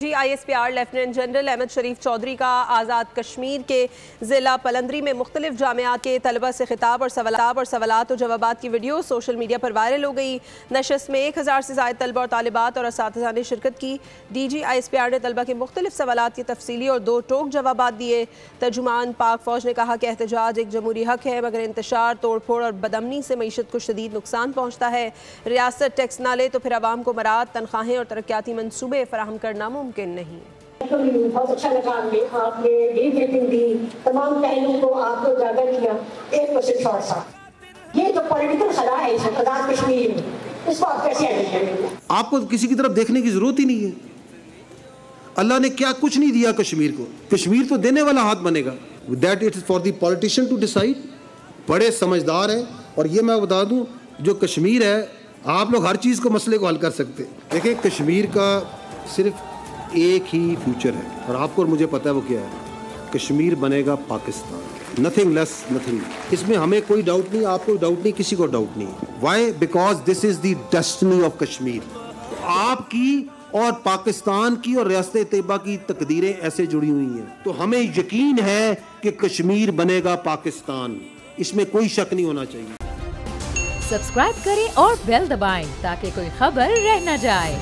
ISPR lieutenant general Ahmad शरीफ चौधरी का आज़ाद कश्मीर के ज़िला पलंदरी में मुख्तलिफ जामियात के तलबा से खिताब और सवालात और जवाबात की वीडियो सोशल मीडिया पर वायरल हो गई। नशस्त में 1000 से ज़ायद तलबा और तालिबात और असातिज़ा ने शिरकत की। DG ISPR ने तलबा के मुख्तलिफ सवालात के तफसीली और 2 टोक जवाबात दिए। तर्जुमान पाक फ़ौज ने कहा कि एहतजाज एक जमहूरी हक है, मगर इंतशार, तोड़ फोड़ और बदअमनी से मईशत को शदीद नुकसान पहुँचता है। रियासत टैक्स ना ले तो फिर आवाम को मराद, तनख्वाहें और तरक्याती मनसूबे फराहम करना मुमकिन नहीं। बहुत अच्छा लगा आपने डीब्रीफिंग दी, तमाम पहलुओं को आपने उजागर किया। एक क्वेश्चन शॉर्ट सा, ये जो पॉलिटिकल खला है इस आज़ाद कश्मीर में, इसको आप कैसे हैंडल करेंगे? आपको किसी की तरफ देखने की जरूरत ही नहीं है। अल्लाह ने क्या कुछ नहीं दिया कश्मीर को, कश्मीर तो देने वाला हाथ बनेगा। That it is for the politician to decide. बड़े समझदार हैं, और ये मैं बता दूं, जो कश्मीर है, आप लोग हर चीज़ को, मसले को हल कर सकते। देखिए, कश्मीर का सिर्फ एक ही फ्यूचर है, और आपको और मुझे पता है वो क्या है। कश्मीर बनेगा पाकिस्तान, नथिंग लेस नथिंग। इसमें हमें कोई डाउट नहीं, आपको डाउट नहीं, किसी को डाउट नहीं। Why? Because this is the destiny of Kashmir. आपकी और पाकिस्तान की और रियासत तैयबा की तकदीरें ऐसे जुड़ी हुई हैं, तो हमें यकीन है कि कश्मीर बनेगा पाकिस्तान, इसमें कोई शक नहीं होना चाहिए। सब्सक्राइब करें और बेल दबाएं ताकि कोई खबर रह न जाए।